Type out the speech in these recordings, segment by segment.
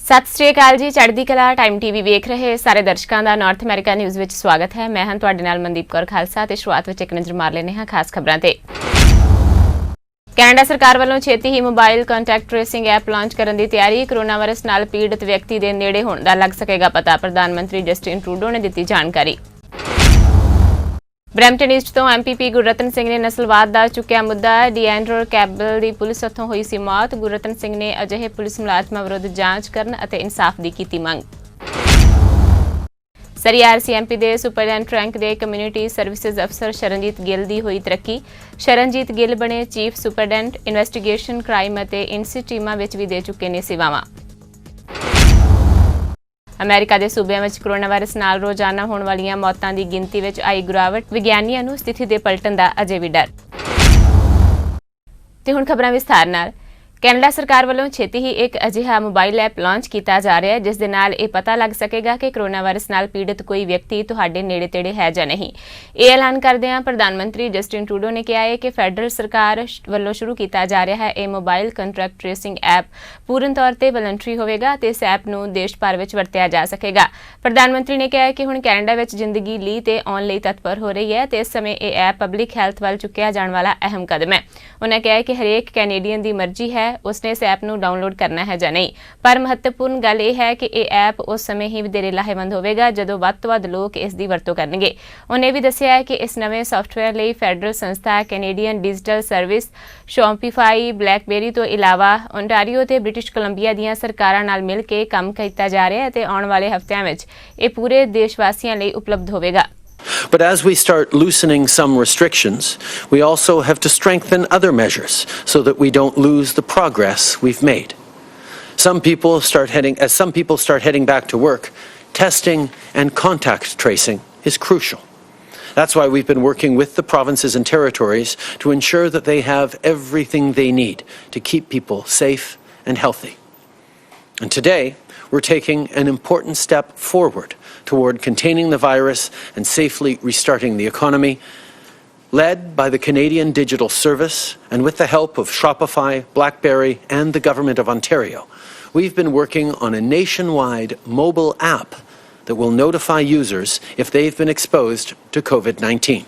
सत श्री अकाल जी। Chardikla time TV वेख रहे सारे दर्शकों का नॉर्थ अमेरिका न्यूज़ में स्वागत है। मैं हाँ तुहाडे नाल मनदीप कौर खालसा ते शुरुआत में एक नज़र मार लेने खास खबरों ते। कैनेडा सरकार वालों छेती ही mobile contact tracing app launch करने की तैयारी। कोरोना वायरस नाल पीड़ित व्यक्ति के नेड़े होने का लग सकेगा पता। प्रधानमंत्री जस्टिन ट्रूडो ने दी जानकारी। ब्रैम्पटन ईस्ट तो MPP गुररतन सिंह ने नस्लवाद का चुक्या मुद्दा। डीएंड्रो कैबल की पुलिस हथों हुई सी मौत। गुररतन सिंह ने अजिहे पुलिस मुलाजमां विरुद्ध जांच करन अते इंसाफ की कीती मंग। सरी RCMP के सुपरडेंट रैंक के कम्यूनिटी सर्विसेज अफसर शरणजीत गिल की हुई तरक्की। शरणजीत गिल बने चीफ सुपरडेंट। इन्वेस्टिगेशन क्राइम अते इंसी टीमां विच भी दे चुके ने सेवावां। अमेरिका के सूबे में कोरोना वायरस नाल रोजाना होने वाली मौतों की गिनती में आई गिरावट। विग्यानियों को स्थिति के पलटन का अजे भी डर। तो हुण खबरां विस्तार नाल। कैनेडा सरकार वालों छेती ही एक अजिहा मोबाइल ऐप लॉन्च किया जा रहा है जिस दे नाल ये पता लग सकेगा कि कोरोना वायरस नाल पीड़ित कोई व्यक्ति तुहाडे नेड़े तेड़े है या नहीं। ये ऐलान करदिआं प्रधानमंत्री जस्टिन ट्रूडो ने कहा है कि फैडरल सरकार वालों शुरू किया जा रहा है। ये मोबाइल कॉन्टैक्ट ट्रेसिंग ऐप पूर्ण तौर पर वॉलंटरी होगा तो इस ऐप नूं देश भर में वरतिया जा सकेगा। प्रधानमंत्री ने कहा कि हुण कैनेडा में जिंदगी ली ते आउण लई तत्पर हो रही है तो इस समय ये ऐप पब्लिक हैल्थ वाल चुकिया जाने वाला अहम कदम है। उन्होंने कहा कि हरेक कैनेडियन की मर्जी है उसने इस ऐप नूं डाउनलोड करना है या नहीं, पर महत्वपूर्ण गल यह है कि यह ऐप उस समय ही वधेरे लाहेवंद होगा जदों वध तों वध लोग इसकी वरतों करनगे। उन्हें भी दस्सिया है कि इस नवे सॉफ्टवेयर लिए फैडरल संस्था Canadian digital service Shopify blackberry तो इलावा ओंटारियो ते ब्रिटिश कोलंबिया दीआं सरकारां नाल मिल के काम किया जा रहा है ते आउण वाले हफ्तिਆਂ ਵਿੱਚ ਇਹ पूरे देशवासियों ਲਈ उपलब्ध होवेगा। But as we start loosening some restrictions, we also have to strengthen other measures so that we don't lose the progress we've made. As some people start heading back to work, testing and contact tracing is crucial. That's why we've been working with the provinces and territories to ensure that they have everything they need to keep people safe and healthy. And today, we're taking an important step forward toward containing the virus and safely restarting the economy. Led by the Canadian Digital Service and with the help of Shopify, BlackBerry and the Government of Ontario, we've been working on a nationwide mobile app that will notify users if they've been exposed to COVID-19.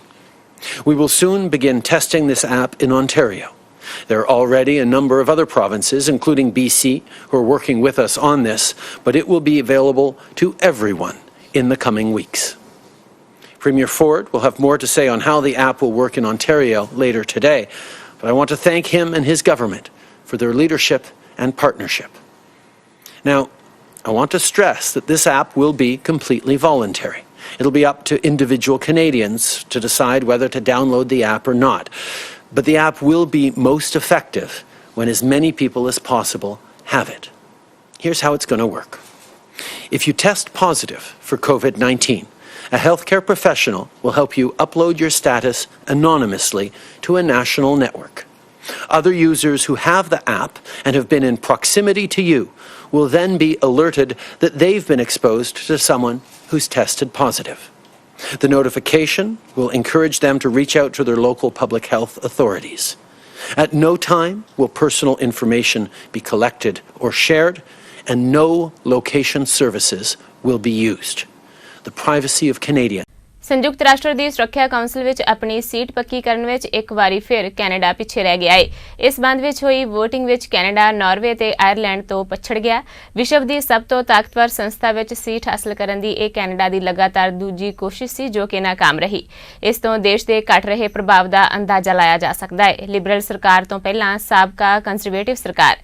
We will soon begin testing this app in Ontario. There are already a number of other provinces, including BC, who are working with us on this, but it will be available to everyone in the coming weeks. Premier Ford will have more to say on how the app will work in Ontario later today, but I want to thank him and his government for their leadership and partnership. Now, I want to stress that this app will be completely voluntary. It'll be up to individual Canadians to decide whether to download the app or not. But the app will be most effective when as many people as possible have it. Here's how it's going to work. If you test positive for COVID-19, a healthcare professional will help you upload your status anonymously to a national network. Other users who have the app and have been in proximity to you will then be alerted that they've been exposed to someone who's tested positive. The notification will encourage them to reach out to their local public health authorities. At no time will personal information be collected or shared, and no location services will be used. The privacy of Canadians. संयुक्त राष्ट्र की सुरक्षा council में अपनी seat पक्की करने में एक बारी फिर कैनेडा पिछे रह गया है। इस संबंध में हुई वोटिंग में कैनेडा नॉर्वे ते आयरलैंड तो पछड़ गया। विश्व की सब तो ताकतवर संस्था में सीट हासिल करने की यह कैनेडा की लगातार दूजी कोशिश सी जो कि नाकाम रही। इस तो देश के घट रहे प्रभाव का अंदाजा लाया जा सकता है। लिबरल सरकार तो पहला साबका कंजरवेटिव सरकार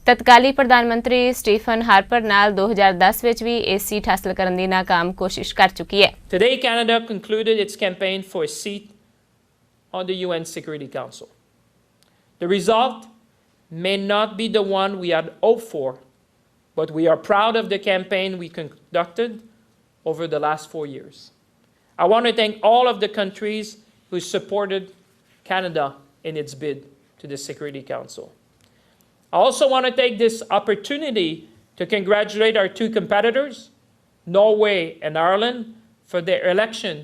तत्काली प्रधानमंत्री स्टीफन हार्पर नाल 2010 ਵਿੱਚ भी इस सीट हासिल करने की नाकाम कोशिश कर चुकी है। Today, Canada concluded its campaign for a seat on the UN Security Council. The result may not be the one we had hoped for, but we are proud of the campaign we conducted over the last 4 years. I want to thank all of the countries who supported Canada in its bid to the Security Council. I also want to take this opportunity to congratulate our two competitors, Norway and Ireland, for their election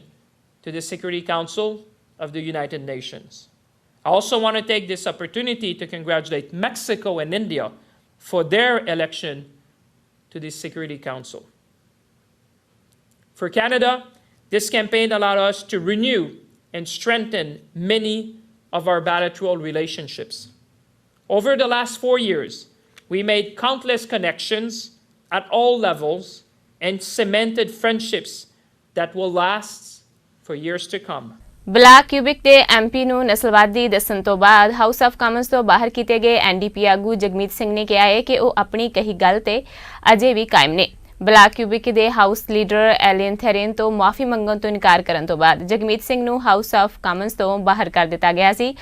to the Security Council of the United Nations. I also want to take this opportunity to congratulate Mexico and India for their election to the Security Council. For Canada, this campaign allowed us to renew and strengthen many of our bilateral relationships. Over the last 4 years, we made countless connections at all levels and cemented friendships that will last for years to come. Bloc Quebec ਦੇ MP ਨੂੰ ਨਸਲਵਾਦੀ ਦੱਸਣ ਤੋਂ ਬਾਅਦ house of Commons ਤੋਂ ਬਾਹਰ ਕੀਤੇ ਗਏ ਐਨਡੀਪੀ ਆਗੂ ਜਗਮੀਤ ਸਿੰਘ ਨੇ ਕਿਹਾ ਹੈ ਕਿ ਉਹ ਆਪਣੀ ਕਹੀ ਗੱਲ ਤੇ ਅਜੇ ਵੀ ਕਾਇਮ ਨੇ। ਬਲਾਕ ਕਿਊਬਿਕ ਦੇ ਹਾਊਸ ਲੀਡਰ ਐਲੀਅਨ ਥੈਰੇਨ ਤੋਂ ਮਾਫੀ ਮੰਗਣ ਤੋਂ ਇਨਕਾਰ ਕਰਨ ਤੋਂ ਬਾਅਦ ਜਗਮੀਤ ਸਿੰਘ ਨੂੰ ਹਾਊਸ ਆਫ ਕਾਮਨਸ ਤੋਂ ਬਾਹਰ ਕਰ ਦਿੱਤਾ ਗਿਆ ਸੀ।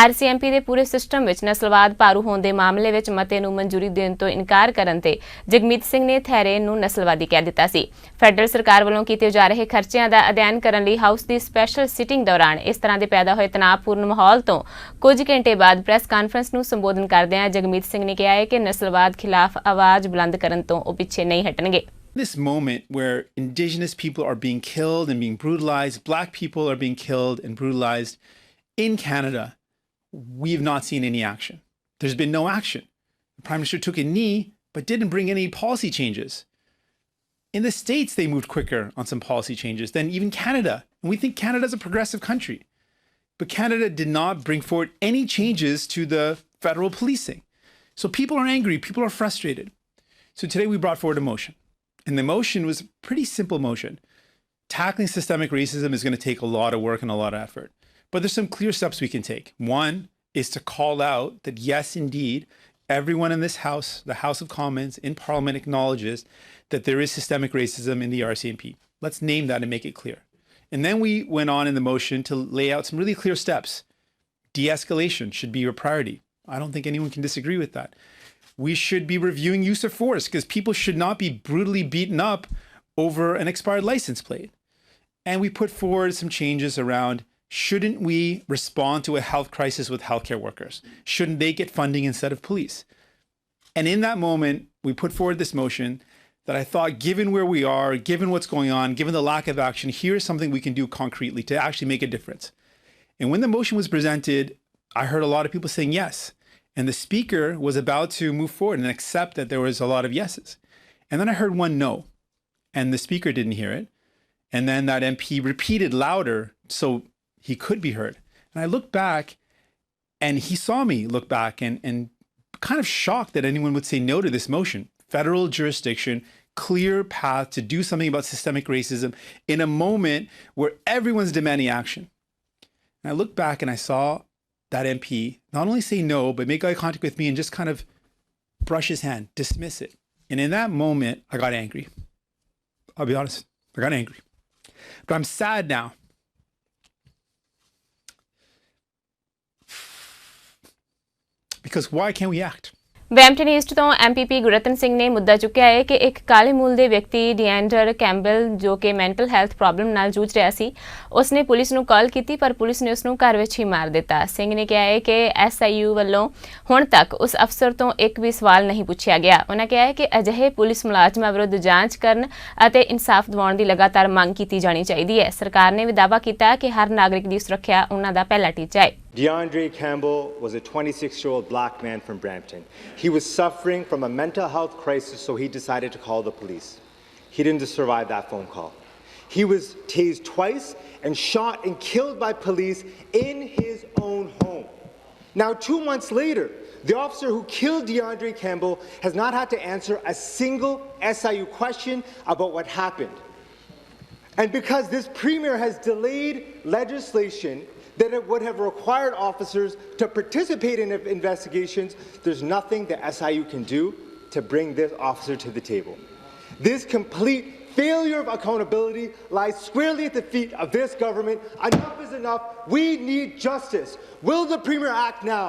ਆਰਸੀਐਮਪੀ ਦੇ ਪੂਰੇ ਸਿਸਟਮ ਵਿੱਚ ਨਸਲਵਾਦ ਪਾਰੂ ਹੋਣ ਦੇ ਮਾਮਲੇ ਵਿੱਚ ਮਤੇ ਨੂੰ ਮਨਜ਼ੂਰੀ ਦੇਣ ਤੋਂ ਇਨਕਾਰ ਕਰਨ ਤੇ ਜਗਮੀਤ ਸਿੰਘ ਨੇ ਥੈਰੇਨ ਨੂੰ ਨਸਲਵਾਦੀ ਕਹਿ ਦਿੱਤਾ ਸੀ। ਫੈਡਰਲ ਸਰਕਾਰ ਵੱਲੋਂ ਕੀਤੇ ਜਾ ਰਹੇ ਖਰਚਿਆਂ ਦਾ ਅਧਿਐਨ ਕਰਨ ਲਈ ਹਾਊਸ ਦੀ ਸਪੈਸ਼ਲ ਸਿਟਿੰਗ ਦੌਰਾਨ ਇਸ ਤਰ੍ਹਾਂ ਦੇ ਪੈਦਾ ਹੋਏ ਤਣਾਅਪੂਰਨ ਮਾਹੌਲ ਤੋਂ ਕੁਝ ਘੰਟੇ ਬਾਅਦ ਪ੍ਰੈਸ ਕਾਨਫਰੰਸ ਨੂੰ ਸੰਬੋਧਨ ਕਰਦਿਆਂ ਜਗਮੀਤ ਸਿੰਘ ਨੇ ਕਿਹਾ ਹੈ ਕਿ ਨਸਲਵਾਦ ਖਿਲਾਫ ਆਵਾਜ਼ ਬੁਲੰਦ ਕਰਨ ਤੋਂ ਉਹ ਪਿੱਛੇ ਨਹੀਂ ਹਟਣਗੇ। This moment where indigenous people are being killed and being brutalized, black people are being killed and brutalized in Canada, we've not seen any action. There's been no action. The Prime Minister took a knee but didn't bring any policy changes. In the States, they moved quicker on some policy changes than even Canada. And we think Canada's a progressive country. But Canada did not bring forward any changes to the federal policing. So people are angry, people are frustrated. So today we brought forward a motion. And the motion was a pretty simple motion. Tackling systemic racism is going to take a lot of work and a lot of effort. But there's some clear steps we can take. One is to call out that, yes, indeed, everyone in this House, the House of Commons, in Parliament acknowledges that there is systemic racism in the RCMP. Let's name that and make it clear. And then we went on in the motion to lay out some really clear steps. De-escalation should be a priority. I don't think anyone can disagree with that. We should be reviewing use of force because people should not be brutally beaten up over an expired license plate. And we put forward some changes around, shouldn't we respond to a health crisis with healthcare workers? Shouldn't they get funding instead of police? And in that moment, we put forward this motion that I thought, given where we are, given what's going on, given the lack of action, here's something we can do concretely to actually make a difference. And when the motion was presented, I heard a lot of people saying yes. And the speaker was about to move forward and accept that there was a lot of yeses. And then I heard one no. And the speaker didn't hear it. And then that MP repeated louder so he could be heard. And I looked back and he saw me look back and kind of shocked that anyone would say no to this motion. Federal jurisdiction, clear path to do something about systemic racism in a moment where everyone's demanding action. And I looked back and I saw that MP not only say no, but make eye contact with me and just kind of brush his hand, dismiss it. And in that moment, I got angry. I'll be honest, I got angry. But I'm sad now. Because why can't we act? Brampton East ਤੋਂ MPP Gurratan Singh ਨੇ ਮੁੱਦਾ ਚੁੱਕਿਆ ਹੈ ਕਿ ਇੱਕ ਕਾਲੇ ਮੂਲ ਦੇ ਵਿਅਕਤੀ ਡੀਐਂਡਰ ਕੈਂਬਲ ਜੋ ਕਿ ਮੈਂਟਲ ਹੈਲਥ ਪ੍ਰੋਬਲਮ ਨਾਲ ਜੂਝ ਰਿਹਾ ਸੀ ਉਸਨੇ ਪੁਲਿਸ ਨੂੰ ਕਾਲ ਕੀਤੀ ਪਰ ਪੁਲਿਸ ਨੇ ਉਸ ਨੂੰ ਘਰ ਵਿੱਚ ਹੀ ਮਾਰ ਦਿੱਤਾ। ਸਿੰਘ ਨੇ ਕਿਹਾ ਹੈ ਕਿ ਐਸਆਈਯੂ ਵੱਲੋਂ ਹੁਣ ਤੱਕ ਉਸ ਅਫਸਰ ਤੋਂ ਇੱਕ ਵੀ ਸਵਾਲ ਨਹੀਂ ਪੁੱਛਿਆ ਗਿਆ। ਉਹਨਾਂ ਕਿਹਾ ਹੈ ਕਿ ਅਜਿਹੇ ਪੁਲਿਸ ਮੁਲਾਜ਼ਮਾਂ ਵਿਰੁੱਧ ਜਾਂਚ ਕਰਨ ਅਤੇ ਇਨਸਾਫ ਦਿਵਾਉਣ ਦੀ ਲਗਾਤਾਰ ਮੰਗ ਕੀਤੀ ਜਾਣੀ ਚਾਹੀਦੀ ਹੈ। ਸਰਕਾਰ ਨੇ ਵੀ ਦਾਅਵਾ ਕੀਤਾ ਕਿ ਹਰ ਨਾਗਰਿਕ ਦੀ ਸੁਰੱਖਿਆ ਉਹਨਾਂ ਦਾ ਪਹਿਲਾ ਟੀਚਾ ਹੈ। DeAndre Campbell was a 26-year-old black man from Brampton. He was suffering from a mental health crisis, so he decided to call the police. He didn't survive that phone call. He was tased twice and shot and killed by police in his own home. Now, 2 months later, the officer who killed DeAndre Campbell has not had to answer a single SIU question about what happened. And because this premier has delayed legislation that it would have required officers to participate in investigations, there's nothing the SIU can do to bring this officer to the table. This complete failure of accountability lies squarely at the feet of this government. Enough is enough. We need justice. Will the Premier act now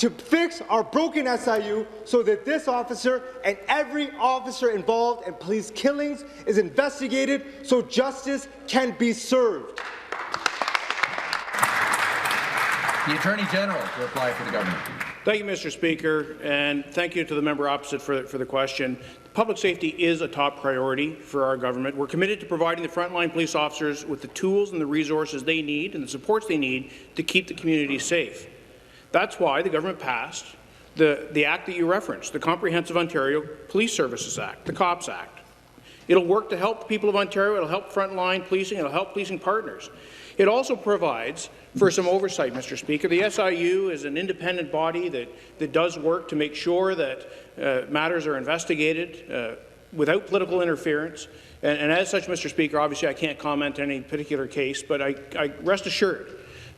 to fix our broken SIU so that this officer and every officer involved in police killings is investigated so justice can be served? The Attorney General to reply for the government. Thank you, Mr. Speaker, and thank you to the member opposite for the question. Public safety is a top priority for our government. We're committed to providing the frontline police officers with the tools and the resources they need and the supports they need to keep the community safe. That's why the government passed the act that you referenced, the Comprehensive Ontario Police Services Act, the COPS Act. It'll work to help the people of Ontario, it'll help frontline policing, it'll help policing partners. It also provides for some oversight, Mr. Speaker. The SIU is an independent body that does work to make sure that matters are investigated without political interference. And as such, Mr. Speaker, obviously I can't comment on any particular case, but I rest assured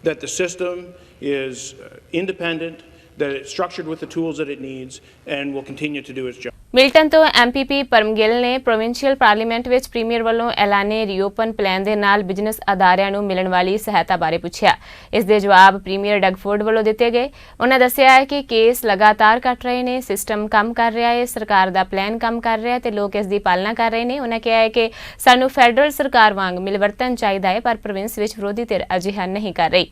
that the system is independent, that it's structured with the tools that it needs, and will continue to do its job. Milton ਤੋਂ MPP ਪਰਮਗਿਲ ਨੇ provincial parliament ਵਿੱਚ premier ਵੱਲੋਂ ਐਲਾਨੇ reopen plan ਦੇ ਨਾਲ business ਅਦਾਰਿਆਂ ਨੂੰ ਮਿਲਣ ਵਾਲੀ ਸਹਾਇਤਾ ਬਾਰੇ ਪੁੱਛਿਆ। ਇਸ ਦੇ ਜਵਾਬ ਪ੍ਰੀਮੀਅਰ ਡਗਫੋਰਡ ਵੱਲੋਂ ਦਿੱਤੇ ਗਏ। ਉਹਨਾਂ ਦੱਸਿਆ ਹੈ ਕਿ ਕੇਸ ਲਗਾਤਾਰ ਘਟ ਰਹੇ ਨੇ, ਸਿਸਟਮ ਕੰਮ ਕਰ ਰਿਹਾ ਹੈ, ਸਰਕਾਰ ਦਾ ਪਲਾਨ ਕੰਮ ਕਰ ਰਿਹਾ ਤੇ ਲੋਕ ਇਸ ਦੀ ਪਾਲਣਾ ਕਰ ਰਹੇ ਨੇ। ਉਹਨਾਂ ਕਿਹਾ ਹੈ ਕਿ ਸਾਨੂੰ ਫੈਡਰਲ ਸਰਕਾਰ ਵਾਂਗ ਮਿਲਵਰਤਨ ਚਾਹੀਦਾ ਹੈ, ਪਰ ਪ੍ਰੋਵਿੰਸ ਵਿੱਚ ਵਿਰੋਧੀ ਧਿਰ ਅਜਿਹਾ ਨਹੀਂ ਕਰ ਰਹੀ।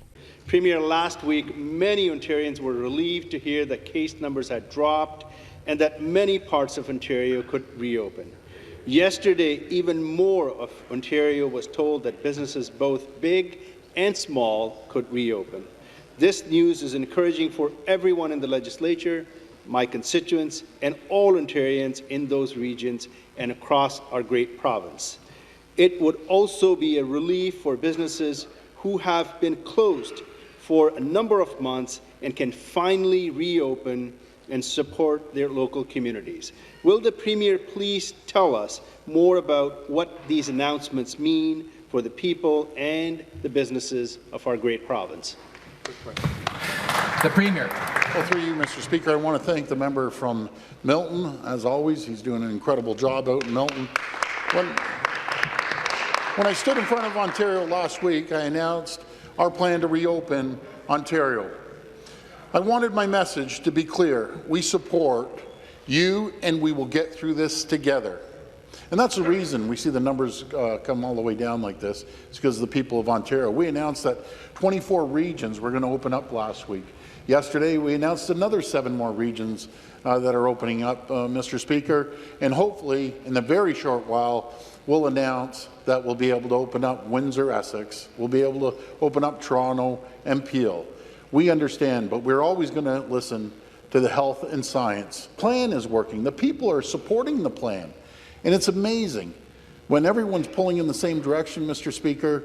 Premier, last week many Ontarians were relieved to hear that case numbers had dropped and that many parts of Ontario could reopen. Yesterday, even more of Ontario was told that businesses both big and small could reopen. This news is encouraging for everyone in the legislature, my constituents, and all Ontarians in those regions and across our great province. It would also be a relief for businesses who have been closed for a number of months and can finally reopen and support their local communities. Will the Premier please tell us more about what these announcements mean for the people and the businesses of our great province? The Premier. Well, through you, Mr. Speaker, I want to thank the member from Milton. As always, he's doing an incredible job out in Milton. When I stood in front of Ontario last week, I announced our plan to reopen Ontario. I wanted my message to be clear. We support you and we will get through this together. And that's the reason we see the numbers come all the way down like this. It's because of the people of Ontario. We announced that 24 regions were going to open up last week. Yesterday, we announced another 7 more regions that are opening up, Mr. Speaker. And hopefully, in a very short while, we'll announce that we'll be able to open up Windsor, Essex. We'll be able to open up Toronto and Peel. We understand, but we're always going to listen to the health and science. Plan is working. The people are supporting the plan. And it's amazing. When everyone's pulling in the same direction, Mr. Speaker,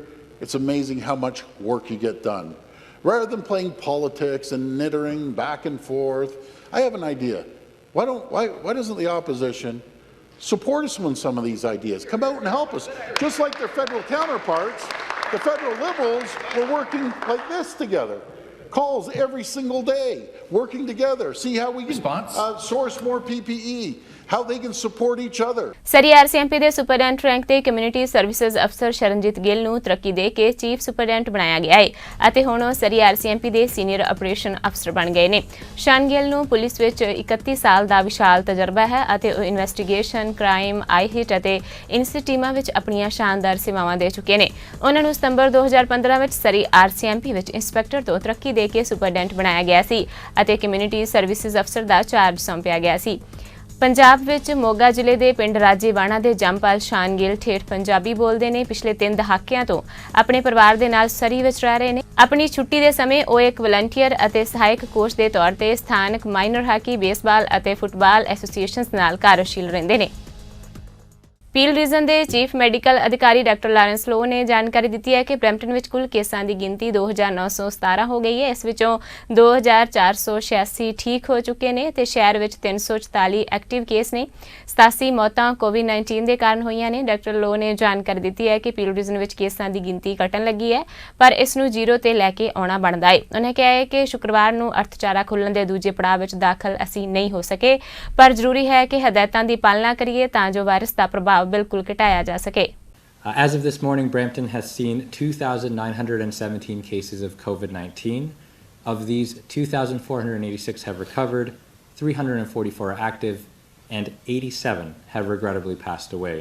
it's amazing how much work you get done. Rather than playing politics and knittering back and forth, I have an idea. Why doesn't the opposition support us on some of these ideas? Come out and help us. Just like their federal counterparts, the federal Liberals were working like this together. Calls every single day, working together, see how we can source more PPE, how they can support each other. Surrey RCMP ਦੇ superintendent rank ਤੇ community services ਅਫਸਰ ਸ਼ਰਨਜੀਤ ਗਿੱਲ ਨੂੰ ਤਰੱਕੀ ਦੇ ਕੇ chief superintendent ਬਣਾਇਆ ਗਿਆ ਹੈ ਅਤੇ ਹੁਣ ਉਹ ਸਰੀ ਆਰਸੀਐਮਪੀ ਦੇ ਸੀਨੀਅਰ ਆਪਰੇਸ਼ਨ ਅਫਸਰ ਬਣ ਗਏ ਨੇ। ਸ਼ਨ ਗਿੱਲ ਨੂੰ ਪੁਲਿਸ ਵਿੱਚ 31 ਸਾਲ ਦਾ ਵਿਸ਼ਾਲ ਤਜਰਬਾ ਹੈ ਅਤੇ ਉਹ ਇਨਵੈਸਟੀਗੇਸ਼ਨ, ਕ੍ਰਾਈਮ, ਆਈ ਹਿੱਟ ਅਤੇ ਇਨਸੀ ਟੀਮਾਂ ਵਿੱਚ ਆਪਣੀਆਂ ਸ਼ਾਨਦਾਰ ਸੇਵਾਵਾਂ ਦੇ ਚੁੱਕੇ ਨੇ। ਉਹਨਾਂ ਨੂੰ ਸਤੰਬਰ 2015 ਵਿੱਚ ਸਰੀ ਆਰਸੀਐਮਪੀ ਵਿੱਚ ਇੰਸਪੈਕਟਰ ਤੋਂ ਤਰੱਕੀ ਦੇ ਕੇ ਸੁਪਰਡੈਂਟ ਬਣਾਇਆ ਗਿਆ ਸੀ ਅਤੇ ਕਮਿਊਨਿਟੀ ਸਰਵਿਸਿਜ਼ ਅਫਸਰ ਦਾ ਚਾਰਜ ਸੌਂਪਿਆ ਗਿਆ ਸੀ। ਪੰਜਾਬ ਵਿੱਚ ਮੋਗਾ ਜ਼ਿਲ੍ਹੇ ਦੇ ਪਿੰਡ ਰਾਜੇਵਾਣਾ ਦੇ ਜੰਮਪਲ ਸ਼ਾਨ ਗਿੱਲ ਠੇਠ ਪੰਜਾਬੀ ਬੋਲਦੇ ਨੇ। ਪਿਛਲੇ 3 ਦਹਾਕਿਆਂ ਤੋਂ ਆਪਣੇ ਪਰਿਵਾਰ ਦੇ ਨਾਲ ਸਰੀ ਵਿੱਚ ਰਹਿ ਰਹੇ ਨੇ। ਆਪਣੀ ਛੁੱਟੀ ਦੇ ਸਮੇਂ ਉਹ ਇੱਕ ਵਲੰਟੀਅਰ ਅਤੇ ਸਹਾਇਕ ਕੋਚ ਦੇ ਤੌਰ ਤੇ ਸਥਾਨਕ ਮਾਈਨਰ ਹਾਕੀ, ਬੇਸਬਾਲ ਅਤੇ ਫੁੱਟਬਾਲ ਐਸੋਸੀਏਸ਼ਨਸ ਨਾਲ ਕਾਰਜਸ਼ੀਲ ਰਹਿੰਦੇ ਨੇ। ਪੀਲ ਰੀਜਨ ਦੇ ਚੀਫ ਮੈਡੀਕਲ ਅਧਿਕਾਰੀ ਡਾਕਟਰ ਲਾਰੈਂਸ ਲੋ ਨੇ ਜਾਣਕਾਰੀ ਦਿੱਤੀ ਹੈ ਕਿ ਬ੍ਰੈਂਪਟਨ ਵਿੱਚ ਕੁੱਲ ਕੇਸਾਂ ਦੀ ਗਿਣਤੀ 2917 ਹੋ ਗਈ ਹੈ। ਇਸ ਵਿੱਚੋਂ 2486 ਠੀਕ ਹੋ ਚੁੱਕੇ ਨੇ ਤੇ ਸ਼ਹਿਰ ਵਿੱਚ 344 ਐਕਟਿਵ ਕੇਸ ਨੇ। 87 ਮੌਤਾਂ ਕੋਵਿਡ-19 ਦੇ ਕਾਰਨ ਹੋਈਆਂ ਨੇ। ਡਾਕਟਰ ਲੋ ਨੇ ਜਾਣਕਾਰੀ ਦਿੱਤੀ ਹੈ ਕਿ ਪੀਲ ਰੀਜਨ ਵਿੱਚ ਕੇਸਾਂ ਦੀ ਗਿਣਤੀ ਘਟਣ ਲੱਗੀ ਹੈ, ਪਰ ਇਸ ਨੂੰ ਜ਼ੀਰੋ ਤੇ ਲੈ ਕੇ ਆਉਣਾ ਬਣਦਾ ਹੈ। ਉਹਨੇ ਕਿਹਾ ਹੈ ਕਿ ਸ਼ੁੱਕਰਵਾਰ ਨੂੰ ਅਰਥਚਾਰਾ ਖੁੱਲ੍ਹਣ ਦੇ ਦੂਜੇ ਪੜਾਅ ਵਿੱਚ ਦਾਖਲ ਅਸੀਂ ਨਹੀਂ ਹੋ ਸਕੇ, ਪਰ ਜ਼ਰੂਰੀ ਹੈ ਕਿ ਹਦਾਇਤਾਂ ਦੀ ਪਾਲਣਾ ਕਰੀਏ ਤਾਂ ਜੋ ਵਾਇਰਸ ਦਾ ਪ੍ਰਭਾਵ ਬਿਲਕੁਲ ਘਟਾਇਆ ਜਾ ਸਕੇ। As of this morning, Brampton has seen 2,917 cases of COVID-19. Of these, 2,486 have recovered, 344 are active, and 87 have regrettably passed away.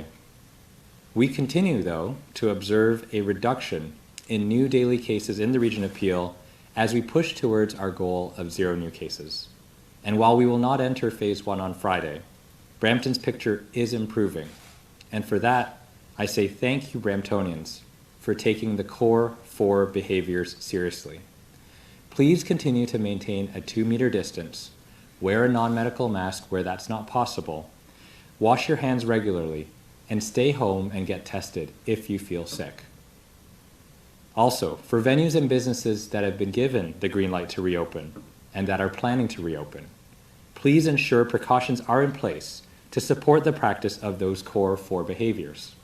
We continue, though, to observe a reduction in new daily cases in the region of Peel as we push towards our goal of 0 new cases. And while we will not enter Phase 1 on Friday, Brampton's picture is improving. And for that, I say thank you, Bramptonians, for taking the core 4 behaviors seriously. Please continue to maintain a 2-meter distance, wear a non-medical mask where that's not possible, wash your hands regularly, and stay home and get tested if you feel sick. Also, for venues and businesses that have been given the green light to reopen and that are planning to reopen, please ensure precautions are in place to support the practice of those core 4 behaviors.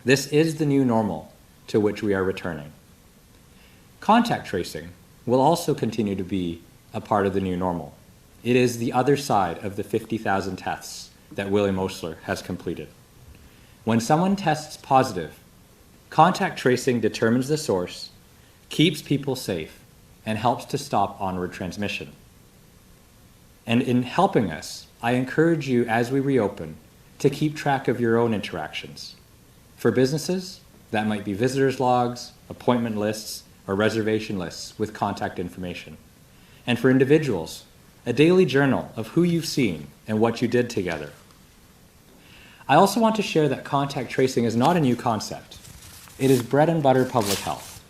This is the new normal to which we are returning. Contact tracing will also continue to be a part of the new normal. It is the other side of the 50,000 tests that William Osler has completed. When someone tests positive, contact tracing determines the source, keeps people safe, and helps to stop onward transmission. And in helping us, I encourage you as we reopen to keep track of your own interactions. For businesses, that might be visitors logs, appointment lists, or reservation lists with contact information. And for individuals, a daily journal of who you've seen and what you did together. I also want to share that contact tracing is not a new concept. It is bread and butter public health.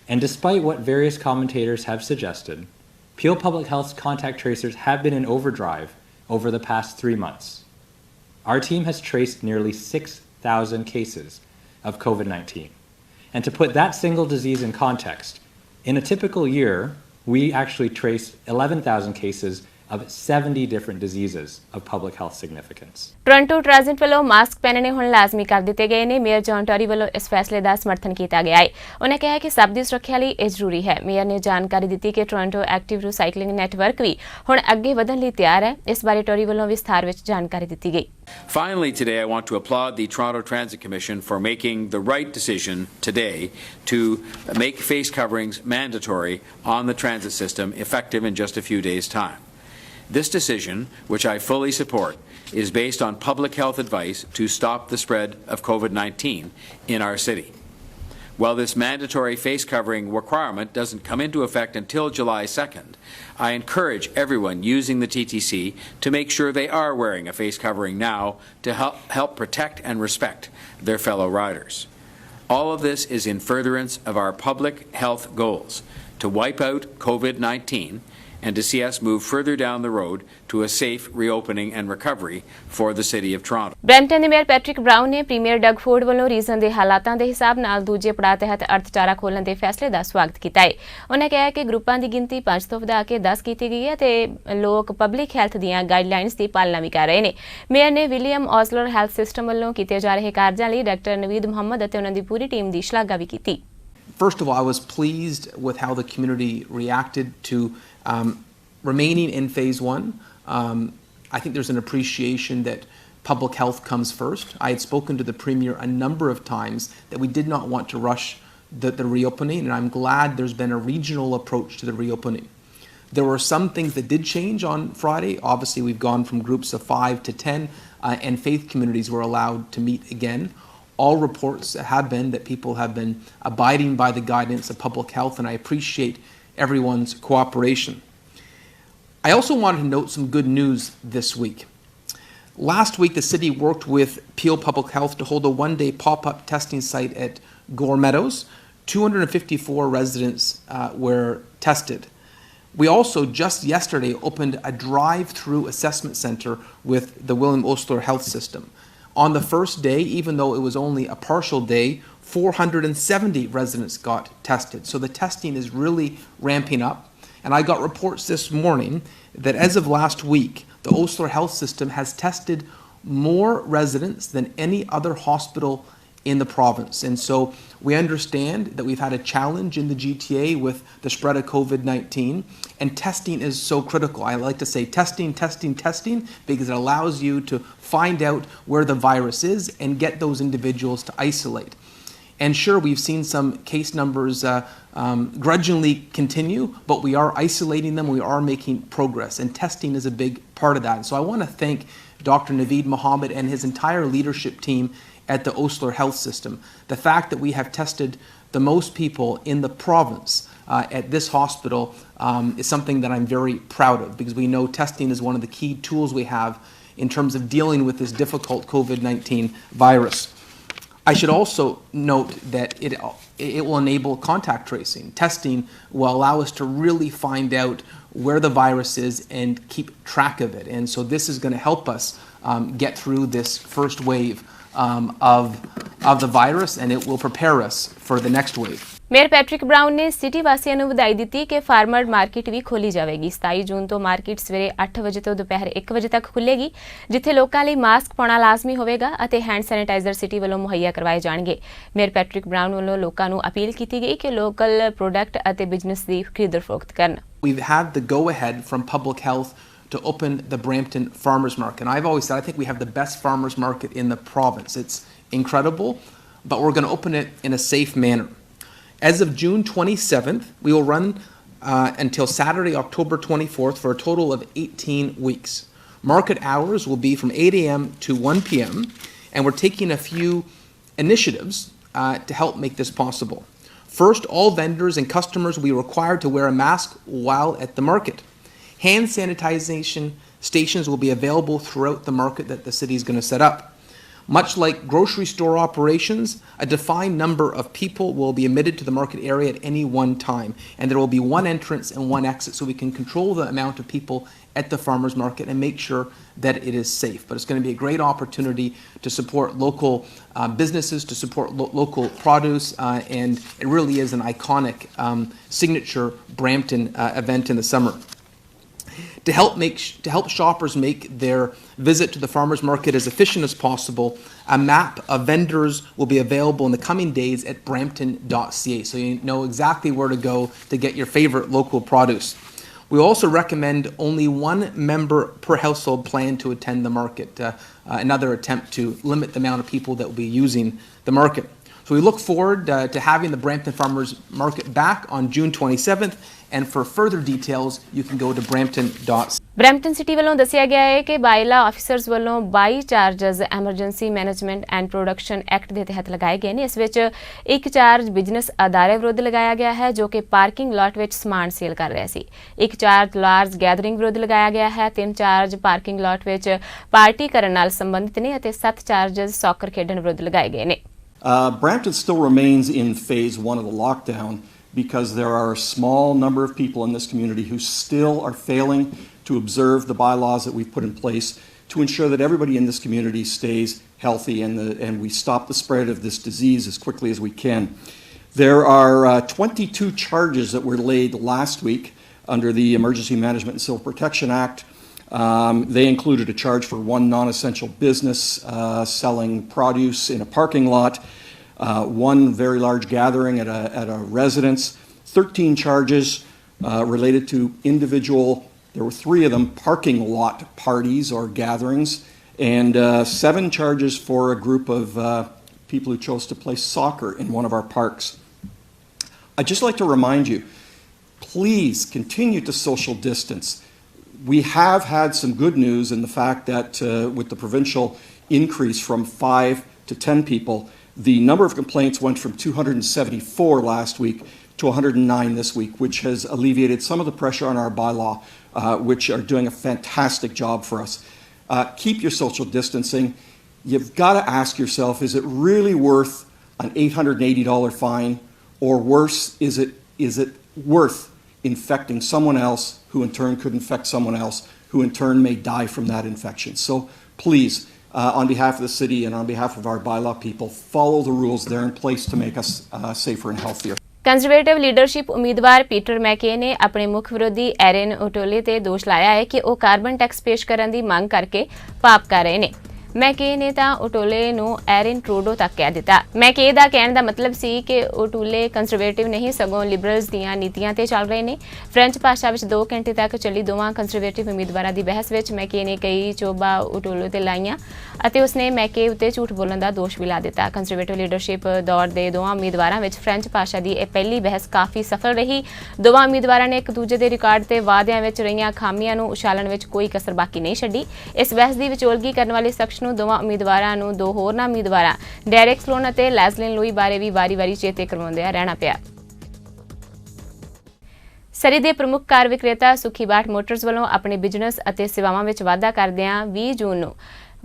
And despite what various commentators have suggested, Peel Public Health's contact tracers have been in overdrive over the past 3 months. Our team has traced nearly 6,000 cases of COVID-19. And to put that single disease in context, in a typical year, we actually trace 11,000 cases of 70 different diseases of public health significance. Toronto transit ਵੱਲੋਂ mask ਪਹਿਨਣੇ ਹੁਣ ਲਾਜ਼ਮੀ ਕਰ ਦਿੱਤੇ ਗਏ ਨੇ। Mayor John Tory ਵੱਲੋਂ ਇਸ ਫੈਸਲੇ ਦਾ ਸਮਰਥਨ ਕੀਤਾ ਗਿਆ ਹੈ। ਉਹਨਾਂ ਕਿਹਾ ਕਿ ਸਭ ਦੀ ਸੁਰੱਖਿਆ ਲਈ ਇਹ ਜ਼ਰੂਰੀ ਹੈ। ਮੇਅਰ ਨੇ ਜਾਣਕਾਰੀ ਦਿੱਤੀ ਕਿ ਟੋਰਾਂਟੋ ਐਕਟਿਵ ਰੀਸਾਈਕਲਿੰਗ ਨੈਟਵਰਕ ਵੀ ਹੁਣ ਅੱਗੇ ਵਧਣ ਲਈ ਤਿਆਰ ਹੈ। ਇਸ ਬਾਰੇ ਟੋਰੀ ਵੱਲੋਂ ਵਿਸਥਾਰ ਵਿੱਚ ਜਾਣਕਾਰੀ ਦਿੱਤੀ ਗਈ। Finally, today I want to applaud the Toronto Transit Commission for making the right decision today to make face coverings mandatory on the transit system, effective in just a few days' time. This decision, which I fully support, is based on public health advice to stop the spread of COVID-19 in our city. While this mandatory face covering requirement doesn't come into effect until July 2nd, I encourage everyone using the TTC to make sure they are wearing a face covering now to help protect and respect their fellow riders. All of this is in furtherance of our public health goals to wipe out COVID-19 and to see us move further down the road to a safe reopening and recovery for the City of Toronto. Brampton ਦੇ mayor Patrick brown ਨੇ premier Doug Ford ਵੱਲੋਂ reason ਦੇ ਹਾਲਾਤਾਂ ਦੇ ਹਿਸਾਬ ਨਾਲ ਦੂਜੇ ਪੜਾਅ ਤਹਿਤ ਅਰਥਚਾਰਾ ਖੋਲ੍ਹਣ ਦੇ ਫੈਸਲੇ ਦਾ ਸਵਾਗਤ ਕੀਤਾ ਹੈ। ਉਹਨਾਂ ਕਿਹਾ ਕਿ ਗਰੁੱਪਾਂ ਦੀ ਗਿਣਤੀ 5 ਤੋਂ ਵਧਾ ਕੇ 10 ਕੀਤੀ ਗਈ ਹੈ ਤੇ ਲੋਕ ਪਬਲਿਕ ਹੈਲਥ ਦੀਆਂ ਗਾਈਡਲਾਈਨਸ ਦੀ ਪਾਲਣਾ ਵੀ ਕਰ ਰਹੇ ਨੇ। ਮੇਅਰ ਨੇ ਵਿਲੀਅਮ ਔਸਲਰ ਹੈਲਥ ਸਿਸਟਮ ਵੱਲੋਂ ਕੀਤੇ ਜਾ ਰਹੇ ਕਾਰਜਾਂ ਲਈ ਡਾਕਟਰ ਨਵੀਦ ਮੁਹੰਮਦ ਅਤੇ ਉਹਨਾਂ ਦੀ ਪੂਰੀ ਟੀਮ ਦੀ ਸ਼ਲਾਘਾ ਵੀ ਕੀਤੀ। First of all, I was pleased with how the community reacted to remaining in phase 1. I think there's an appreciation that public health comes first. I had spoken to the Premier a number of times that we did not want to rush the reopening, and I'm glad there's been a regional approach to the reopening. There were some things that did change on Friday. Obviously, we've gone from groups of 5 to 10, and faith communities were allowed to meet again. All reports have been that people have been abiding by the guidance of public health, and I appreciate everyone's cooperation. I also wanted to note some good news this week. Last week, the city worked with Peel Public Health to hold a one-day pop-up testing site at Gore Meadows. 254 residents were tested. We also, just yesterday, opened a drive-through assessment center with the William Osler Health System. On the first day, even though it was only a partial day, 470 residents got tested. So the testing is really ramping up. And I got reports this morning that as of last week, the Osler Health System has tested more residents than any other hospital in the province. And so we understand that we've had a challenge in the GTA with the spread of COVID-19, and testing is so critical. I like to say testing, testing, testing, because it allows you to find out where the virus is and get those individuals to isolate. And sure, we've seen some case numbers grudgingly continue, but we are isolating them, we are making progress, and testing is a big part of that. And so I want to thank Dr. Naveed Mohammed and his entire leadership team at the Osler Health System. The fact that we have tested the most people in the province at this hospital is something that I'm very proud of, because we know testing is one of the key tools we have in terms of dealing with this difficult COVID-19 virus. I should also note that it will enable contact tracing. Testing will allow us to really find out where the virus is and keep track of it. And so this is going to help us get through this first wave of the virus, and it will prepare us for the next wave. Mayor Patrick brown ਨੇ city ਵਾਸੀਆਂ ਨੂੰ ਵਧਾਈ ਦਿੱਤੀ ਕਿ farmer market ਵੀ ਖੋਲੀ ਜਾਵੇਗੀ। 27 ਜੂਨ ਤੋਂ market ਸਵੇਰੇ 8 ਵਜੇ ਤੋਂ ਦੁਪਹਿਰ 1 ਵਜੇ ਤੱਕ ਖੁੱਲੇਗੀ, ਜਿੱਥੇ ਲੋਕਾਂ ਲਈ ਮਾਸਕ ਪਾਉਣਾ ਲਾਜ਼ਮੀ ਹੋਵੇਗਾ ਅਤੇ ਹੈਂਡ ਸੈਨੀਟਾਈਜ਼ਰ ਸਿਟੀ ਵੱਲੋਂ ਮੁਹੱਈਆ ਕਰਵਾਏ ਜਾਣਗੇ। ਮੇਅਰ ਪੈਟਰਿਕ ਬਰਾਊਨ ਵੱਲੋਂ ਲੋਕਾਂ ਨੂੰ ਅਪੀਲ ਕੀਤੀ ਗਈ ਕਿ ਲੋਕਲ ਪ੍ਰੋਡਕਟ ਅਤੇ ਬਿਜ਼ਨਸ ਦੀ ਖਰੀਦ ਫਰੋਖਤ ਕਰਨ। We've had the go-ahead from public health to open the Brampton Farmers Market. And I've always said I think we have the best farmers market in the province. It's incredible, but we're going to open it in a safe manner. As of June 27th, we will run until Saturday, October 24th for a total of 18 weeks. Market hours will be from 8 a.m. to 1 p.m. and we're taking a few initiatives to help make this possible. First, all vendors and customers will be required to wear a mask while at the market. Hand sanitization stations will be available throughout the market that the city is going to set up. Much like grocery store operations, a defined number of people will be admitted to the market area at any one time, and there will be one entrance and one exit so we can control the amount of people at the farmers market and make sure that it is safe. But it's going to be a great opportunity to support local businesses, to support local produce, and it really is an iconic signature Brampton event in the summer. To help shoppers make their visit to the farmers market as efficient as possible, a map of vendors will be available in the coming days at brampton.ca, so you know exactly where to go to get your favorite local produce. We also recommend only one member per household plan to attend the market, another attempt to limit the amount of people that will be using the market. So we look forward to having the Brampton Farmers Market back on June 27th, and for further details, you can go to brampton.ca. Brampton city ਵੱਲੋਂ ਦੱਸਿਆ ਗਿਆ ਹੈ ਕਿ ਬਾਇਲਾ officers ਵੱਲੋਂ 22 charges emergency management and production act ਦੇ ਤਹਿਤ ਲਗਾਏ ਗਏ ਨੇ। ਇਸ ਵਿੱਚ ਇੱਕ ਚਾਰਜ ਬਿਜ਼ਨਸ ਅਦਾਰੇ ਵਿਰੁੱਧ ਲਗਾਇਆ ਗਿਆ ਹੈ ਜੋ ਕਿ ਪਾਰਕਿੰਗ ਲਾਟ ਵਿੱਚ ਸਮਾਨ ਸੇਲ ਕਰ ਰਿਹਾ ਸੀ। ਇੱਕ ਚਾਰਜ ਲਾਰਜ ਗੈਦਰਿੰਗ ਵਿਰੁੱਧ ਲਗਾਇਆ ਗਿਆ ਹੈ। 3 ਚਾਰਜ ਪਾਰਕਿੰਗ ਲਾਟ ਵਿੱਚ ਪਾਰਟੀ ਕਰਨ ਨਾਲ ਸੰਬੰਧਿਤ ਨੇ ਅਤੇ 7 ਚਾਰਜਸ ਸੌਕਰ ਖੇਡਣ ਵਿਰੁੱਧ ਲਗਾਏ ਗਏ ਨੇ। Brampton still remains in phase 1 of the lockdown because there are a small number of people in this community who still are failing to observe the bylaws that we've put in place to ensure that everybody in this community stays healthy and we stop the spread of this disease as quickly as we can. There are 22 charges that were laid last week under the Emergency Management and Civil Protection Act. They included a charge for one non-essential business selling produce in a parking lot, one very large gathering at a residence, 13 charges related to individual, there were 3 of them, parking lot parties or gatherings, and 7 charges for a group of people who chose to play soccer in one of our parks. I'd just like to remind you, please continue to social distance. We have had some good news in the fact that with the provincial increase from 5 to 10 people, the number of complaints went from 274 last week to 109 this week, which has alleviated some of the pressure on our bylaw, which are doing a fantastic job for us. Keep your social distancing. You've got to ask yourself, is it really worth an $880 fine? Or worse, is it worth infecting someone else who in turn could infect someone else who in turn may die from that infection? So please, on behalf of the city and on behalf of our bylaw people, follow the rules. They're in place to make us safer and healthier. Conservative leadership ਉਮੀਦਵਾਰ Peter McKay ਨੇ ਆਪਣੇ ਮੁੱਖ ਵਿਰੋਧੀ iron ਓਟੋਲੇ ਤੇ ਦੋਸ਼ ਲਾਇਆ ਹੈ ਕਿ ਉਹ ਕਾਰਬਨ ਟੈਕਸ ਪੇਸ਼ ਕਰਨ ਦੀ ਮੰਗ ਕਰਕੇ ਪਾਪ ਕਰ ਰਹੇ ਨੇ। ਮੈਕੇ ਨੇ ਤਾਂ ਓਟੋਲੇ ਨੂੰ ਐਰਨ ਟਰੂਡੋ ਤੱਕ ਕਹਿ ਦਿੱਤਾ। ਮੈਕੇ ਦਾ ਕਹਿਣ ਦਾ ਮਤਲਬ ਸੀ ਕਿ ਓਟੋਲੇ ਕੰਜ਼ਰਵੇਟਿਵ ਨਹੀਂ ਸਗੋਂ ਲਿਬਰਲਸ ਦੀਆਂ ਨੀਤੀਆਂ ਤੇ ਚੱਲ ਰਹੇ ਨੇ। ਫ੍ਰੈਂਚ ਭਾਸ਼ਾ ਵਿੱਚ 2 ਘੰਟੇ ਤੱਕ ਚੱਲੀ ਦੋਵਾਂ ਕੰਜ਼ਰਵੇਟਿਵ ਉਮੀਦਵਾਰਾਂ ਦੀ ਬਹਿਸ ਵਿੱਚ ਮੈਕੇ ਨੇ ਕਈ ਚੋਬਾ ਓਟੋਲੇ ਤੇ ਲਾਈਆਂ ਅਤੇ ਉਸਨੇ ਮੈਕੇ ਉੱਤੇ ਝੂਠ ਬੋਲਣ ਦਾ ਦੋਸ਼ ਵੀ ਲਾ ਦਿੱਤਾ। ਕੰਜ਼ਰਵੇਟਿਵ ਲੀਡਰਸ਼ਿਪ ਦੌਰ ਦੇ ਦੋਵਾਂ ਉਮੀਦਵਾਰਾਂ ਵਿੱਚ ਫ੍ਰੈਂਚ ਭਾਸ਼ਾ ਦੀ ਇਹ ਪਹਿਲੀ ਬਹਿਸ ਕਾਫੀ ਸਫਲ ਰਹੀ। ਦੋਵਾਂ ਉਮੀਦਵਾਰਾਂ ਨੇ ਇੱਕ ਦੂਜੇ ਦੇ ਰਿਕਾਰਡ ਤੇ ਵਾਅਦਿਆਂ ਵਿੱਚ ਰਹੀਆਂ ਖਾਮੀਆਂ ਨੂੰ ਉਛਾਲਣ ਵਿੱਚ ਕੋਈ ਕਸਰ ਬਾਕੀ ਨਹੀਂ ਛੱਡੀ। ਇਸ ਬਹਿਸ ਦੀ ਵਿਚੋਲਗੀ ਕਰਨ ਵਾਲੇ ਸ਼ਖਸ ਨੂੰ ਦੋਵਾਂ ਉਮੀਦਵਾਰਾਂ ਨੂੰ 2 ਹੋਰਨਾਂ ਉਮੀਦਵਾਰਾਂ ਡੈਰੇਕ ਸਲੋਨ ਅਤੇ ਲੈਸਲਿਨ ਲੂਈ ਬਾਰੇ ਵੀ ਵਾਰੀ-ਵਾਰੀ ਚੇਤੇ ਕਰਵਾਉਂਦਿਆਂ ਰਹਿਣਾ ਪਿਆ। ਸਰੀ ਦੇ ਪ੍ਰਮੁੱਖ ਕਾਰ ਵਿਕਰੇਤਾ ਸੁਖੀ ਬਾਟ ਮੋਟਰਸ ਵੱਲੋਂ ਆਪਣੇ ਬਿਜ਼ਨਸ ਅਤੇ ਸੇਵਾਵਾਂ ਵਿੱਚ ਵਾਧਾ ਕਰਦਿਆਂ 20 ਜੂਨ ਨੂੰ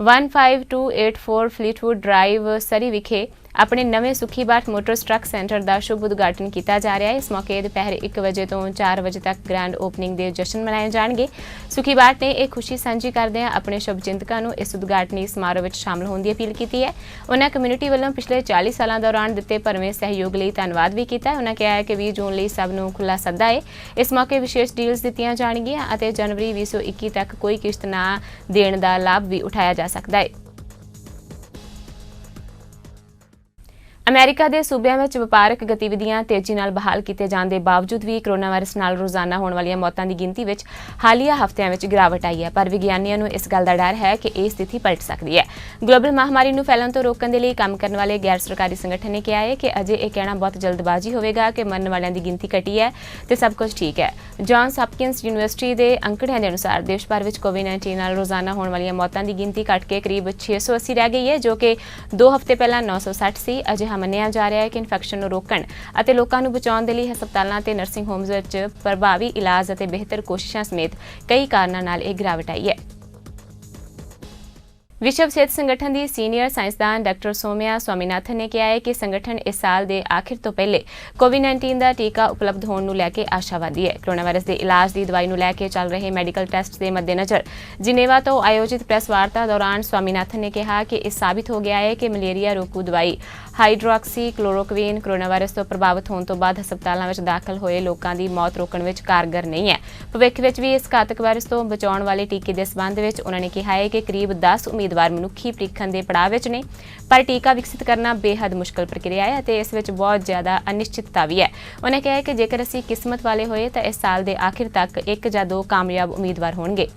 15284 ਫਲੀਟਵੁੱਡ ਡਰਾਈਵ ਸਰੀ ਵਿਖੇ ਆਪਣੇ ਨਵੇਂ ਸੁਖੀ ਬਾਟ ਮੋਟਰਸ ਟਰੱਕ ਸੈਂਟਰ ਦਾ ਸ਼ੁਭ ਉਦਘਾਟਨ ਕੀਤਾ ਜਾ ਰਿਹਾ ਹੈ। ਇਸ ਮੌਕੇ ਦੁਪਹਿਰ 1 ਵਜੇ ਤੋਂ 4 ਵਜੇ ਤੱਕ ਗ੍ਰੈਂਡ ਓਪਨਿੰਗ ਦੇ ਜਸ਼ਨ ਮਨਾਏ ਜਾਣਗੇ। ਸੁਖੀ ਬਾਟ ਨੇ ਇਹ ਖੁਸ਼ੀ ਸਾਂਝੀ ਕਰਦਿਆਂ ਆਪਣੇ ਸ਼ੁਭਚਿੰਤਕਾਂ ਨੂੰ ਇਸ ਉਦਘਾਟਨੀ ਸਮਾਰੋਹ ਵਿੱਚ ਸ਼ਾਮਲ ਹੋਣ ਦੀ ਅਪੀਲ ਕੀਤੀ ਹੈ। ਉਹਨਾਂ ਕਮਿਊਨਿਟੀ ਵੱਲੋਂ ਪਿਛਲੇ 40 ਸਾਲਾਂ ਦੌਰਾਨ ਦਿੱਤੇ ਭਰਵੇਂ ਸਹਿਯੋਗ ਲਈ ਧੰਨਵਾਦ ਵੀ ਕੀਤਾ ਹੈ। ਉਹਨਾਂ ਕਿਹਾ ਹੈ ਕਿ 20 ਜੂਨ ਲਈ ਸਭ ਨੂੰ ਖੁੱਲ੍ਹਾ ਸੱਦਾ ਹੈ। ਇਸ ਮੌਕੇ ਵਿਸ਼ੇਸ਼ ਡੀਲਸ ਦਿੱਤੀਆਂ ਜਾਣਗੀਆਂ ਅਤੇ ਜਨਵਰੀ 2021 ਤੱਕ ਕੋਈ ਕਿਸ਼ਤ ਨਾ ਦੇਣ ਦਾ ਲਾਭ ਵੀ ਉਠਾਇਆ ਜਾ ਸਕਦਾ ਹੈ। ਅਮਰੀਕਾ ਦੇ ਸੂਬਿਆਂ ਵਿੱਚ ਵਪਾਰਕ ਗਤੀਵਿਧੀਆਂ ਤੇਜ਼ੀ ਨਾਲ ਬਹਾਲ ਕੀਤੇ ਜਾਣ ਦੇ ਬਾਵਜੂਦ ਵੀ ਕੋਰੋਨਾ ਵਾਇਰਸ ਨਾਲ ਰੋਜ਼ਾਨਾ ਹੋਣ ਵਾਲੀਆਂ ਮੌਤਾਂ ਦੀ ਗਿਣਤੀ ਵਿੱਚ ਹਾਲੀਆ ਹਫ਼ਤਿਆਂ ਵਿੱਚ ਗਿਰਾਵਟ ਆਈ ਹੈ, ਪਰ ਵਿਗਿਆਨੀਆਂ ਨੂੰ ਇਸ ਗੱਲ ਦਾ ਡਰ ਹੈ ਕਿ ਇਹ ਸਥਿਤੀ ਪਲਟ ਸਕਦੀ ਹੈ। ਗਲੋਬਲ ਮਹਾਮਾਰੀ ਨੂੰ ਫੈਲਣ ਤੋਂ ਰੋਕਣ ਦੇ ਲਈ ਕੰਮ ਕਰਨ ਵਾਲੇ ਗੈਰ ਸਰਕਾਰੀ ਸੰਗਠਨ ਨੇ ਕਿਹਾ ਹੈ ਕਿ ਅਜੇ ਇਹ ਕਹਿਣਾ ਬਹੁਤ ਜਲਦਬਾਜ਼ੀ ਹੋਵੇਗਾ ਕਿ ਮਰਨ ਵਾਲਿਆਂ ਦੀ ਗਿਣਤੀ ਘਟੀ ਹੈ ਤੇ ਸਭ ਕੁਝ ਠੀਕ ਹੈ। ਜੌਨਸ ਹਾਪਕਿੰਸ ਯੂਨੀਵਰਸਿਟੀ ਦੇ ਅੰਕੜਿਆਂ ਦੇ ਅਨੁਸਾਰ ਦੇਸ਼ ਭਰ ਵਿੱਚ ਕੋਵਿਡ-19 ਨਾਲ ਰੋਜ਼ਾਨਾ ਹੋਣ ਵਾਲੀਆਂ ਮੌਤਾਂ ਦੀ ਗਿਣਤੀ ਘਟ ਕੇ ਕਰੀਬ 680 ਰਹਿ ਗਈ ਹੈ, ਜੋ ਕਿ 2 ਹਫ਼ਤੇ ਪਹਿਲਾਂ 960 ਸੀ। ਅਜਿਹਾ ਮੰਨਿਆ ਜਾ ਰਿਹਾ ਹੈ ਕਿ ਇਨਫੈਕਸ਼ਨ ਨੂੰ ਰੋਕਣ ਅਤੇ ਲੋਕਾਂ ਨੂੰ ਬਚਾਉਣ ਦੇ ਲਈ ਹਸਪਤਾਲਾਂ ਤੇ ਨਰਸਿੰਗ ਹੋਮਜ਼ ਵਿੱਚ ਪ੍ਰਭਾਵੀ ਇਲਾਜ ਅਤੇ ਬਿਹਤਰ ਕੋਸ਼ਿਸ਼ਾਂ ਸਮੇਤ ਕਈ ਕਾਰਨਾਂ ਨਾਲ ਇਹ ਗਿਰਾਵਟ ਆਈ ਹੈ। ਵਿਸ਼ਵ ਸਿਹਤ ਸੰਗਠਨ ਦੀ ਸੀਨੀਅਰ ਸਾਇੰਸਦਾਨ ਡਾਕਟਰ ਸੋਮਿਆ ਸਵਾਮੀਨਾਥਨ ਨੇ ਕਿਹਾ ਹੈ ਕਿ ਸੰਗਠਨ ਇਸ ਸਾਲ ਦੇ ਆਖਿਰ ਤੋਂ ਪਹਿਲੇ ਕੋਵਿਡ-19 ਦਾ ਟੀਕਾ ਉਪਲਬਧ ਹੋਣ ਨੂੰ ਲੈ ਕੇ ਆਸ਼ਾਵਾਦੀ ਹੈ। ਕੋਰੋਨਾ ਵਾਇਰਸ ਦੇ ਇਲਾਜ ਦੀ ਦਵਾਈ ਨੂੰ ਲੈ ਕੇ ਚੱਲ ਰਹੇ ਮੈਡੀਕਲ ਟੈਸਟ ਦੇ ਮੱਦੇਨਜ਼ਰ ਜਿਨੇਵਾ ਤੋਂ ਆਯੋਜਿਤ ਪ੍ਰੈਸ ਵਾਰਤਾ ਦੌਰਾਨ ਸਵਾਮੀਨਾਥਨ ਨੇ ਕਿਹਾ ਕਿ ਇਹ ਸਾਬਿਤ ਹੋ ਗਿਆ ਹੈ ਕਿ ਮਲੇਰੀਆ ਰੋਕੂ ਦਵਾਈ ਹਾਈਡਰੋਕਸੀ ਕਲੋਰੋਕਵੀਨ ਕੋਰੋਨਾ ਵਾਇਰਸ ਤੋਂ ਪ੍ਰਭਾਵਿਤ ਹੋਣ ਤੋਂ ਬਾਅਦ ਹਸਪਤਾਲਾਂ ਵਿੱਚ ਦਾਖਲ ਹੋਏ ਲੋਕਾਂ ਦੀ ਮੌਤ ਰੋਕਣ ਵਿੱਚ ਕਾਰਗਰ ਨਹੀਂ ਹੈ। ਭਵਿੱਖ ਵਿੱਚ ਵੀ ਇਸ ਘਾਤਕ ਵਾਇਰਸ ਤੋਂ ਬਚਾਉਣ ਵਾਲੇ ਟੀਕੇ ਦੇ ਸੰਬੰਧ ਵਿੱਚ ਉਹਨਾਂ ਨੇ ਕਿਹਾ ਹੈ ਕਿ ਕਰੀਬ 10 ਉਮੀਦਵਾਰ ਮਨੁੱਖੀ ਪ੍ਰੀਖਣ ਦੇ ਪੜਾਅ ਵਿੱਚ ਨੇ, ਪਰ ਟੀਕਾ ਵਿਕਸਿਤ ਕਰਨਾ ਬੇਹੱਦ ਮੁਸ਼ਕਲ ਪ੍ਰਕਿਰਿਆ ਹੈ ਅਤੇ ਇਸ ਵਿੱਚ ਬਹੁਤ ਜ਼ਿਆਦਾ ਅਨਿਸ਼ਚਿਤਤਾ ਵੀ ਹੈ। ਉਹਨਾਂ ਕਿਹਾ ਕਿ ਜੇਕਰ ਅਸੀਂ ਕਿਸਮਤ ਵਾਲੇ ਹੋਏ ਤਾਂ ਇਸ ਸਾਲ ਦੇ ਆਖਿਰ ਤੱਕ 1 ਜਾਂ 2 ਕਾਮਯਾਬ ਉਮੀਦਵਾਰ ਹੋਣਗੇ।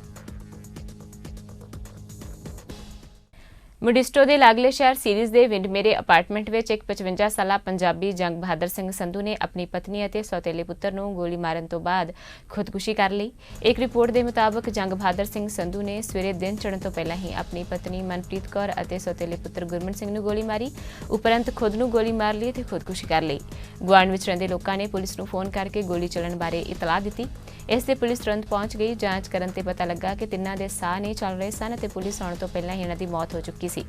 ਮੁਡਿਸਟੋ ਦੇ ਲਾਗਲੇ ਸ਼ਹਿਰ ਸੀਰੀਜ਼ ਦੇ ਵਿੰਡਮੇਰੇ ਅਪਾਰਟਮੈਂਟ ਵਿੱਚ ਇੱਕ 55 ਸਾਲਾ ਪੰਜਾਬੀ ਜੰਗ ਬਹਾਦਰ ਸਿੰਘ ਸੰਧੂ ਨੇ ਆਪਣੀ ਪਤਨੀ ਅਤੇ ਸੌਤੇਲੇ ਪੁੱਤਰ ਨੂੰ ਗੋਲੀ ਮਾਰਨ ਤੋਂ ਬਾਅਦ ਖੁਦਕੁਸ਼ੀ ਕਰ ਲਈ। ਇੱਕ ਰਿਪੋਰਟ ਦੇ ਮੁਤਾਬਕ ਜੰਗ ਬਹਾਦਰ ਸਿੰਘ ਸੰਧੂ ਨੇ ਸਵੇਰੇ ਦਿਨ ਚੜ੍ਹਨ ਤੋਂ ਪਹਿਲਾਂ ਹੀ ਆਪਣੀ ਪਤਨੀ ਮਨਪ੍ਰੀਤ ਕੌਰ ਅਤੇ ਸੌਤੇਲੇ ਪੁੱਤਰ ਗੁਰਮਨ ਸਿੰਘ ਨੂੰ ਗੋਲੀ ਮਾਰੀ, ਉਪਰੰਤ ਖੁਦ ਨੂੰ ਗੋਲੀ ਮਾਰ ਲਈ ਅਤੇ ਖੁਦਕੁਸ਼ੀ ਕਰ ਲਈ। ਗੁਆਂਢ ਵਿੱਚ ਰਹਿੰਦੇ ਲੋਕਾਂ ਨੇ ਪੁਲਿਸ ਨੂੰ ਫੋਨ ਕਰਕੇ ਗੋਲੀ ਚੱਲਣ ਬਾਰੇ ਇਤਲਾਹ ਦਿੱਤੀ। ਇਸ ਤੇ ਪੁਲਿਸ ਤੁਰੰਤ ਪਹੁੰਚ ਗਈ। ਜਾਂਚ ਕਰਨ ਤੇ ਪਤਾ ਲੱਗਾ ਕਿ ਤਿੰਨਾਂ ਦੇ ਸਾਹ ਨਹੀਂ ਚੱਲ ਰਹੇ ਸਨ ਅਤੇ ਪੁਲਿਸ ਆਉਣ ਤੋਂ ਪਹਿਲਾਂ ਹੀ ਇਹਨਾਂ ਦੀ ਮੌਤ ਹੋ ਚੁੱਕੀ ਸੀ।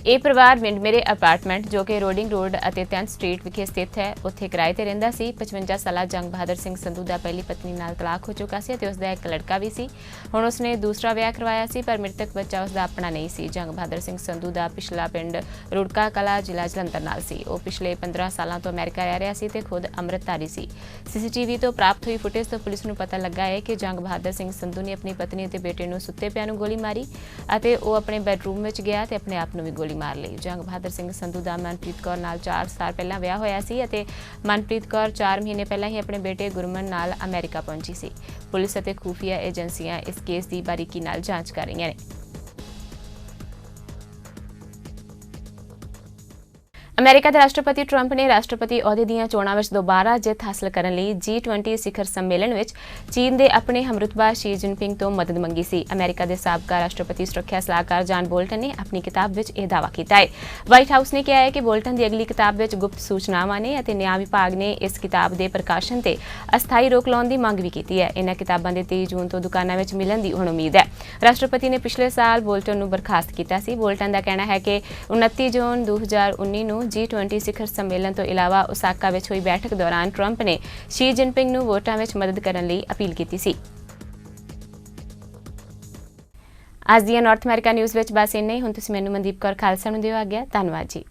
ਇਹ ਪਰਿਵਾਰ ਵਿੰਡਮੇਰੇ ਅਪਾਰਟਮੈਂਟ ਜੋ ਕਿ ਰੋਡਿੰਗ ਰੋਡ ਅਤੇ 10th ਸਟਰੀਟ ਵਿਖੇ ਸਥਿਤ ਹੈ ਉੱਥੇ ਕਿਰਾਏ ਤੇ ਰਹਿੰਦਾ ਸੀ। 55 ਸਾਲਾ ਜੰਗ ਬਹਾਦਰ ਸਿੰਘ ਸੰਧੂ ਦਾ ਪਹਿਲੀ ਪਤਨੀ ਨਾਲ ਤਲਾਕ ਹੋ ਚੁੱਕਾ ਸੀ ਅਤੇ ਉਸ ਦਾ ਇੱਕ ਲੜਕਾ ਵੀ ਸੀ। ਹੁਣ ਉਸਨੇ ਦੂਸਰਾ ਵਿਆਹ ਕਰਵਾਇਆ ਸੀ, ਪਰ ਮ੍ਰਿਤਕ ਬੱਚਾ ਉਸ ਦਾ ਆਪਣਾ ਨਹੀਂ ਸੀ। ਜੰਗ ਬਹਾਦਰ ਸਿੰਘ ਸੰਧੂ ਦਾ ਪਿਛਲਾ ਪਿੰਡ ਰੁੜਕਾ ਕਲਾ ਜ਼ਿਲ੍ਹਾ ਜਲੰਧਰ ਨਾਲ ਸੀ। ਉਹ ਪਿਛਲੇ 15 ਸਾਲਾਂ ਤੋਂ ਅਮਰੀਕਾ ਰਹਿ ਰਿਹਾ ਸੀ ਤੇ ਖੁਦ ਅੰਮ੍ਰਿਤਧਾਰੀ ਸੀ। ਸੀਸੀਟੀਵੀ ਤੋਂ ਪ੍ਰਾਪਤ ਹੋਈ ਫੁਟੇਜ ਤੋਂ ਪੁਲਿਸ ਨੂੰ ਪਤਾ ਲੱਗਾ ਹੈ ਕਿ ਜੰਗ ਬਹਾਦਰ ਸਿੰਘ ਸੰਧੂ ਨੇ ਆਪਣੀ ਪਤਨੀ ਅਤੇ ਬੇਟੇ ਨੂੰ ਸੁੱਤੇ ਪਿਆਂ ਨੂੰ ਗੋਲੀ ਮਾਰੀ ਅਤੇ ਉਹ ਆਪਣੇ ਬੈਡਰੂਮ ਵਿੱਚ ਗਿਆ ਤੇ ਆਪਣੇ ਆਪ ਨੂੰ ਵੀ ਗੋਲੀ ਮਾਰ ਲਈ। ਜੰਗ ਬਹਾਦਰ ਸਿੰਘ ਸੰਧੂ ਦਾ ਮਨਪ੍ਰੀਤ ਕੌਰ ਨਾਲ 4 ਸਾਲ ਪਹਿਲਾਂ ਵਿਆਹ ਹੋਇਆ ਸੀ ਅਤੇ ਮਨਪ੍ਰੀਤ ਕੌਰ 4 ਮਹੀਨੇ ਪਹਿਲਾਂ ਹੀ ਆਪਣੇ ਬੇਟੇ ਗੁਰਮਨ ਨਾਲ ਅਮਰੀਕਾ ਪਹੁੰਚੀ ਸੀ। ਪੁਲਿਸ ਅਤੇ ਖੂਫੀਆ ਏਜੰਸੀਆਂ ਇਸ ਕੇਸ ਦੀ ਬਾਰੀਕੀ ਨਾਲ ਜਾਂਚ ਕਰ ਰਹੀਆਂ ਨੇ। ਅਮਰੀਕਾ ਦੇ ਰਾਸ਼ਟਰਪਤੀ ਟਰੰਪ ਨੇ ਰਾਸ਼ਟਰਪਤੀ ਅਹੁਦੇ ਦੀਆਂ ਚੋਣਾਂ ਵਿੱਚ ਦੁਬਾਰਾ ਜਿੱਤ ਹਾਸਲ ਕਰਨ ਲਈ G20 ਸਿਖਰ ਸੰਮੇਲਨ ਵਿੱਚ ਚੀਨ ਦੇ ਆਪਣੇ ਹਮਰੁਤਬਾ ਸ਼ੀ ਜਿਨਪਿੰਗ ਤੋਂ ਮਦਦ ਮੰਗੀ ਸੀ। ਅਮਰੀਕਾ ਦੇ ਸਾਬਕਾ ਰਾਸ਼ਟਰਪਤੀ ਸੁਰੱਖਿਆ ਸਲਾਹਕਾਰ ਜਾਨ ਬੋਲਟਨ ਨੇ ਆਪਣੀ ਕਿਤਾਬ ਵਿੱਚ ਇਹ ਦਾਅਵਾ ਕੀਤਾ ਹੈ। ਵਾਈਟ ਹਾਊਸ ਨੇ ਕਿਹਾ ਹੈ ਕਿ ਬੋਲਟਨ ਦੀ ਅਗਲੀ ਕਿਤਾਬ ਵਿੱਚ ਗੁਪਤ ਸੂਚਨਾਵਾਂ ਨੇ ਅਤੇ ਨਿਆਂ ਵਿਭਾਗ ਨੇ ਇਸ ਕਿਤਾਬ ਦੇ ਪ੍ਰਕਾਸ਼ਨ ਤੇ ਅਸਥਾਈ ਰੋਕ ਲਾਉਣ ਦੀ ਮੰਗ ਵੀ ਕੀਤੀ ਹੈ। ਇਹਨਾਂ ਕਿਤਾਬਾਂ ਦੇ 23 ਜੂਨ ਤੋਂ ਦੁਕਾਨਾਂ ਵਿੱਚ ਮਿਲਣ ਦੀ ਹੁਣ ਉਮੀਦ ਹੈ। ਰਾਸ਼ਟਰਪਤੀ ਨੇ ਪਿਛਲੇ ਸਾਲ ਬੋਲਟਨ ਨੂੰ ਬਰਖਾਸਤ ਕੀਤਾ ਸੀ। ਬੋਲਟਨ ਦਾ ਕਹਿਣਾ ਹੈ ਕਿ 29 ਜੂਨ 2019 ਨੂੰ G20 ਸਿਖਰ ਸੰਮੇਲਨ ਤੋਂ ਇਲਾਵਾ ਓਸਾਕਾ ਵਿੱਚ ਹੋਈ ਬੈਠਕ ਦੌਰਾਨ ਟਰੰਪ ਨੇ ਸ਼ੀ ਜਿਨਪਿੰਗ ਨੂੰ ਵੋਟਾਂ ਵਿੱਚ ਮਦਦ ਕਰਨ ਲਈ ਅਪੀਲ ਕੀਤੀ ਸੀ। ਅੱਜ ਦੀਆਂ ਨਾਰਥ ਅਮਰੀਕਾ ਨਿਊਜ਼ ਵਿੱਚ ਬਸ ਇੰਨਾ ਹੀ। ਹੁਣ ਤੁਸੀਂ ਮੈਨੂੰ ਮਨਦੀਪ ਕੌਰ ਖਾਲਸਾ ਨੂੰ ਦਿਓ ਆਗਿਆ। ਧੰਨਵਾਦ ਜੀ।